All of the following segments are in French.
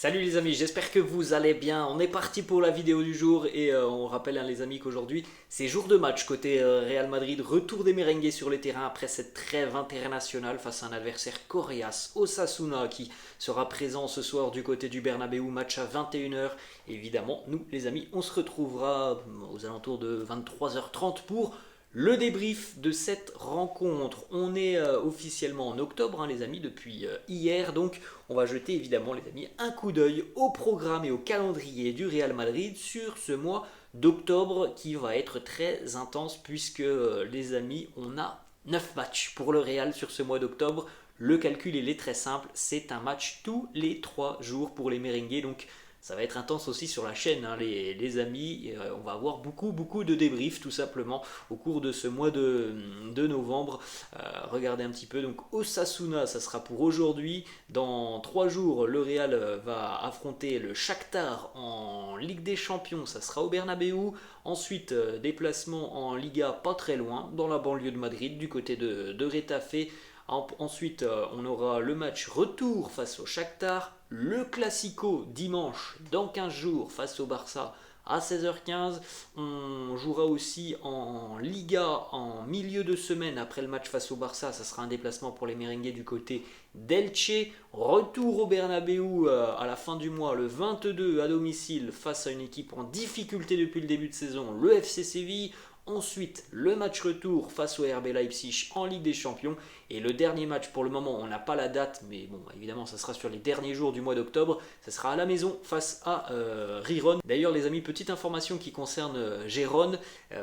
Salut les amis, j'espère que vous allez bien. On est parti pour la vidéo du jour et on rappelle les amis qu'aujourd'hui c'est jour de match côté Real Madrid. Retour des merengues sur les terrains après cette trêve internationale face à un adversaire coriace, Osasuna, qui sera présent ce soir du côté du Bernabéu. Match à 21h. Évidemment, nous les amis, on se retrouvera aux alentours de 23h30 pour le débrief de cette rencontre. On est officiellement en octobre, les amis, depuis hier. Donc, on va jeter évidemment, les amis, un coup d'œil au programme et au calendrier du Real Madrid sur ce mois d'octobre qui va être très intense puisque, les amis, on a 9 matchs pour le Real sur ce mois d'octobre. Le calcul il est très simple, c'est un match tous les 3 jours pour les merengues. Donc, ça va être intense aussi sur la chaîne, les amis. On va avoir beaucoup de débriefs tout simplement au cours de ce mois de novembre. Regardez un petit peu. Donc Osasuna, ça sera pour aujourd'hui. Dans 3 jours, le Real va affronter le Shakhtar en Ligue des Champions. Ça sera au Bernabéu. Ensuite, déplacement en Liga pas très loin, dans la banlieue de Madrid, du côté de Retafe. Ensuite, on aura le match retour face au Shakhtar, le Classico dimanche dans 15 jours face au Barça à 16h15. On jouera aussi en Liga en milieu de semaine après le match face au Barça. Ça sera un déplacement pour les merengues du côté d'Elche. Retour au Bernabéu à la fin du mois, le 22 à domicile face à une équipe en difficulté depuis le début de saison, le FC Séville. Ensuite, le match retour face au RB Leipzig en Ligue des Champions. Et le dernier match, pour le moment, on n'a pas la date, mais bon, évidemment, ça sera sur les derniers jours du mois d'octobre. Ça sera à la maison face à Riron. D'ailleurs, les amis, petite information qui concerne Gérone.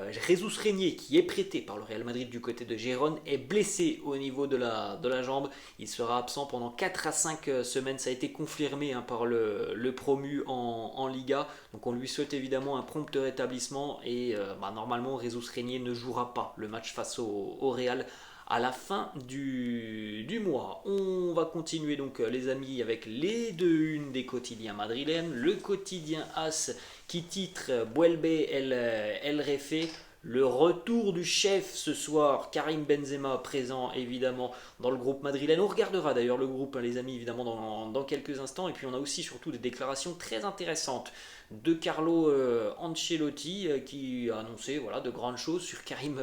Jesus Régnier, qui est prêté par le Real Madrid du côté de Gérone, est blessé au niveau de la jambe. Il sera absent pendant 4 à 5 semaines. Ça a été confirmé par le promu en Liga. Donc, on lui souhaite évidemment un prompt rétablissement. Et normalement, Jesus Régnier ne jouera pas le match face au Real à la fin du mois. On va continuer donc les amis avec les deux unes des quotidiens madrilènes. Le quotidien AS qui titre Vuelve el Refe. Le retour du chef ce soir, Karim Benzema présent évidemment dans le groupe madrilène. On regardera d'ailleurs le groupe, les amis, évidemment dans quelques instants. Et puis on a aussi surtout des déclarations très intéressantes de Carlo Ancelotti qui a annoncé de grandes choses sur Karim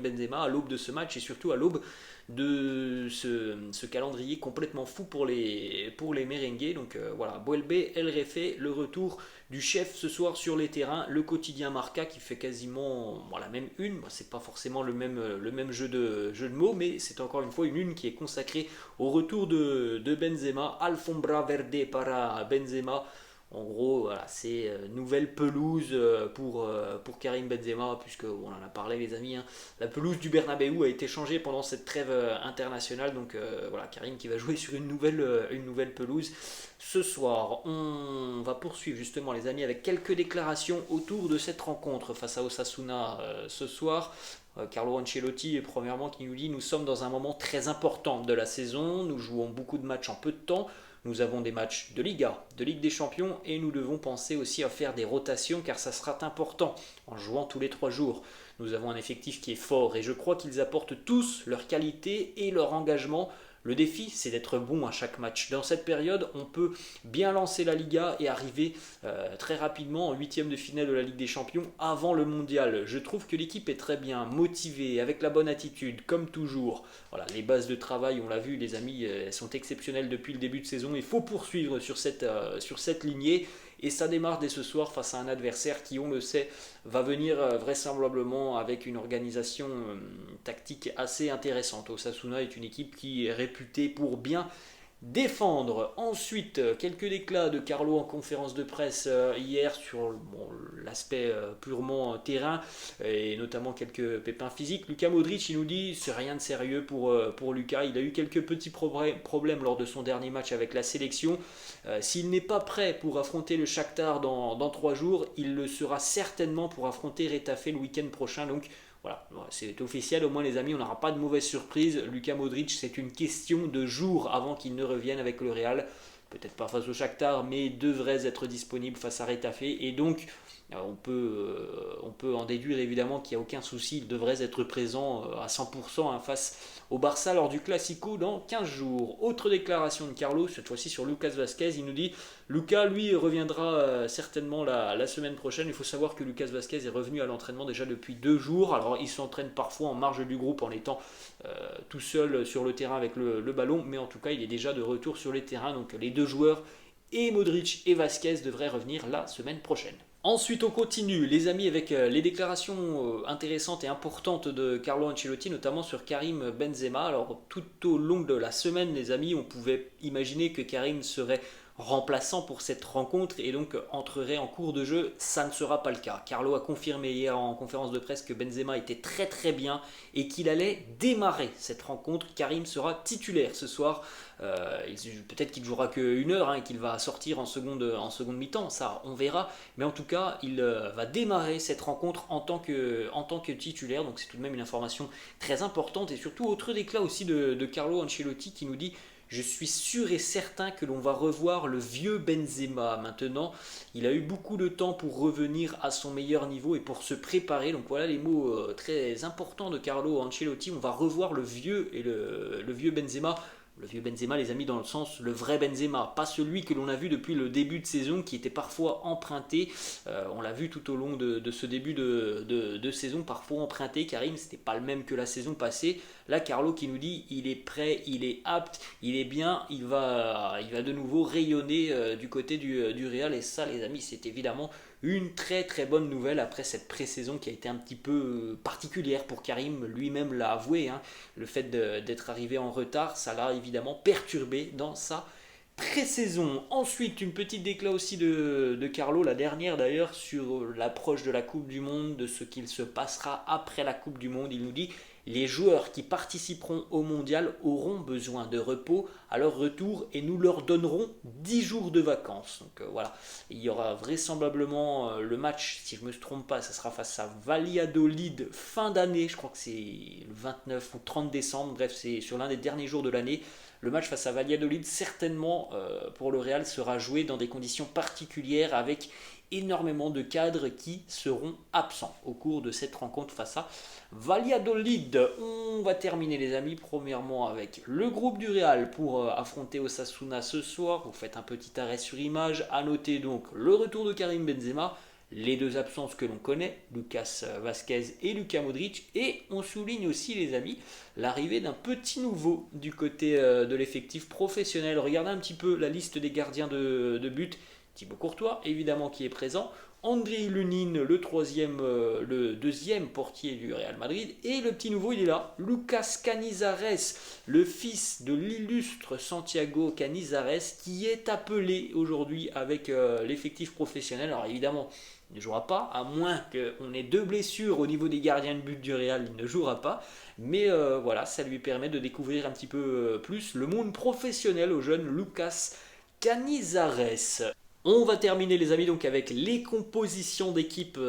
Benzema à l'aube de ce match et surtout à l'aube de ce calendrier complètement fou pour les merengues. Donc Vuelve el Refe, le retour du chef ce soir sur les terrains. Le quotidien Marca qui fait quasiment la même une. C'est pas forcément le même jeu de mots, mais c'est encore une fois une une qui est consacrée au retour de Benzema. Alfombra verde para Benzema. En gros, c'est nouvelle pelouse pour Karim Benzema, puisque on en a parlé les amis. La pelouse du Bernabéu a été changée pendant cette trêve internationale, donc Karim qui va jouer sur une nouvelle pelouse. Ce soir, on va poursuivre justement les amis avec quelques déclarations autour de cette rencontre face à Osasuna ce soir. Carlo Ancelotti, premièrement, qui nous dit: nous sommes dans un moment très important de la saison, nous jouons beaucoup de matchs en peu de temps. Nous avons des matchs de Liga, de Ligue des Champions et nous devons penser aussi à faire des rotations car ça sera important en jouant tous les 3 jours. Nous avons un effectif qui est fort et je crois qu'ils apportent tous leur qualité et leur engagement. Le défi, c'est d'être bon à chaque match. Dans cette période, on peut bien lancer la Liga et arriver très rapidement en huitième de finale de la Ligue des Champions avant le mondial. Je trouve que l'équipe est très bien motivée, avec la bonne attitude, comme toujours. Les bases de travail, on l'a vu, les amis, elles sont exceptionnelles depuis le début de saison. Il faut poursuivre sur cette lignée. Et ça démarre dès ce soir face à un adversaire qui, on le sait, va venir vraisemblablement avec une organisation tactique assez intéressante. Osasuna est une équipe qui est réputée pour bien défendre. Ensuite, quelques déclats de Carlo en conférence de presse hier sur l'aspect purement terrain et notamment quelques pépins physiques. Luka Modric, il nous dit c'est rien de sérieux pour Luka. Il a eu quelques petits problèmes lors de son dernier match avec la sélection. S'il n'est pas prêt pour affronter le Shakhtar dans 3 jours, il le sera certainement pour affronter Retafe le week-end prochain. Donc c'est officiel, au moins les amis, on n'aura pas de mauvaise surprise. Luka Modric, c'est une question de jours avant qu'il ne revienne avec le Real. Peut-être pas face au Shakhtar, mais devrait être disponible face à Retafe. Et donc, on peut en déduire évidemment qu'il n'y a aucun souci, il devrait être présent à 100% face au Barça lors du Classico dans 15 jours. Autre déclaration de Carlo, cette fois-ci sur Lucas Vazquez, il nous dit Lucas, lui, reviendra certainement la semaine prochaine. Il faut savoir que Lucas Vazquez est revenu à l'entraînement déjà depuis 2 jours. Alors, il s'entraîne parfois en marge du groupe en étant tout seul sur le terrain avec le ballon. Mais en tout cas, il est déjà de retour sur les terrains. Donc, les 2 joueurs, et Modric et Vazquez, devraient revenir la semaine prochaine. Ensuite, on continue, les amis, avec les déclarations intéressantes et importantes de Carlo Ancelotti, notamment sur Karim Benzema. Alors, tout au long de la semaine, les amis, on pouvait imaginer que Karim serait remplaçant pour cette rencontre et donc entrerait en cours de jeu. Ça ne sera pas le cas. Carlo a confirmé hier en conférence de presse que Benzema était très très bien et qu'il allait démarrer cette rencontre. Karim sera titulaire ce soir. Peut-être qu'il ne jouera qu'une heure et qu'il va sortir en seconde mi-temps, ça on verra. Mais en tout cas, il va démarrer cette rencontre en tant que titulaire. Donc c'est tout de même une information très importante. Et surtout, autre déclat aussi de Carlo Ancelotti qui nous dit je suis sûr et certain que l'on va revoir le vieux Benzema. Maintenant, il a eu beaucoup de temps pour revenir à son meilleur niveau et pour se préparer. Donc voilà les mots très importants de Carlo Ancelotti. On va revoir le vieux et le vieux Benzema. Le vieux Benzema, les amis, dans le sens le vrai Benzema, pas celui que l'on a vu depuis le début de saison, qui était parfois emprunté. On l'a vu tout au long de ce début de saison, parfois emprunté. Karim, c'était pas le même que la saison passée. Là, Carlo qui nous dit, il est prêt, il est apte, il est bien, il va de nouveau rayonner du côté du Real. Et ça, les amis, c'est évidemment une très très bonne nouvelle après cette pré-saison qui a été un petit peu particulière pour Karim, lui-même l'a avoué. Le fait d'être arrivé en retard, ça l'a évidemment perturbé dans sa pré-saison. Ensuite, une petite déclat aussi de Carlo, la dernière d'ailleurs, sur l'approche de la Coupe du Monde, de ce qu'il se passera après la Coupe du Monde. Il nous dit les joueurs qui participeront au mondial auront besoin de repos à leur retour et nous leur donnerons 10 jours de vacances. Donc voilà, il y aura vraisemblablement le match, si je ne me trompe pas, ça sera face à Valladolid fin d'année, je crois que c'est le 29 ou 30 décembre, bref c'est sur l'un des derniers jours de l'année. Le match face à Valladolid, certainement pour le Real, sera joué dans des conditions particulières avec énormément de cadres qui seront absents au cours de cette rencontre face à Valladolid. On va terminer les amis premièrement avec le groupe du Real pour affronter Osasuna ce soir. Vous faites un petit arrêt sur image. À noter donc le retour de Karim Benzema, les 2 absences que l'on connaît, Lucas Vazquez et Luka Modric, et on souligne aussi les amis l'arrivée d'un petit nouveau du côté de l'effectif professionnel. Regardez un petit peu la liste des gardiens de but. Thibaut Courtois, évidemment, qui est présent. Andriy Lunin, le deuxième portier du Real Madrid. Et le petit nouveau, il est là. Lucas Canizares, le fils de l'illustre Santiago Canizares, qui est appelé aujourd'hui avec l'effectif professionnel. Alors évidemment, il ne jouera pas, à moins qu'on ait 2 blessures au niveau des gardiens de but du Real, il ne jouera pas. Mais voilà, ça lui permet de découvrir un petit peu plus le monde professionnel au jeune Lucas Canizares. On va terminer les amis donc avec les compositions d'équipe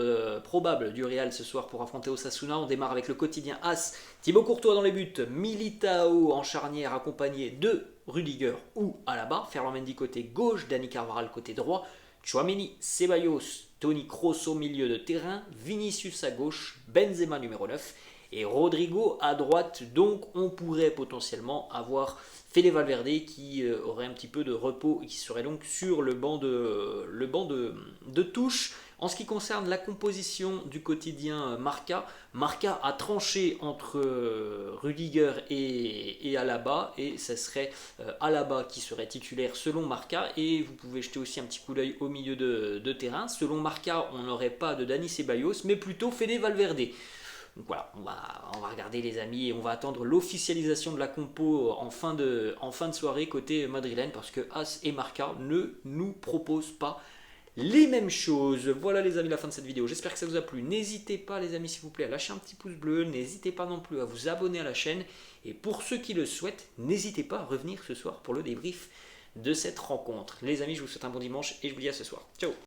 probables du Real ce soir pour affronter Osasuna. On démarre avec le quotidien As, Thibaut Courtois dans les buts, Militao en charnière accompagné de Rudiger ou Alaba, Ferland Mendy côté gauche, Dani Carvajal côté droit, Tchouaméni, Ceballos, Toni Kroos au milieu de terrain, Vinicius à gauche, Benzema numéro 9 et Rodrigo à droite. Donc on pourrait potentiellement avoir Fede Valverde qui aurait un petit peu de repos et qui serait donc sur le banc de touche. En ce qui concerne la composition du quotidien Marca, Marca a tranché entre Rudiger et Alaba, et ce serait Alaba qui serait titulaire selon Marca, et vous pouvez jeter aussi un petit coup d'œil au milieu de terrain. Selon Marca, on n'aurait pas de Dani Ceballos, mais plutôt Fede Valverde. Donc voilà, on va regarder les amis et on va attendre l'officialisation de la compo en fin de soirée côté madrilène, parce que As et Marca ne nous proposent pas les mêmes choses. Voilà les amis, la fin de cette vidéo. J'espère que ça vous a plu. N'hésitez pas les amis s'il vous plaît à lâcher un petit pouce bleu. N'hésitez pas non plus à vous abonner à la chaîne. Et pour ceux qui le souhaitent, n'hésitez pas à revenir ce soir pour le débrief de cette rencontre. Les amis, je vous souhaite un bon dimanche et je vous dis à ce soir. Ciao.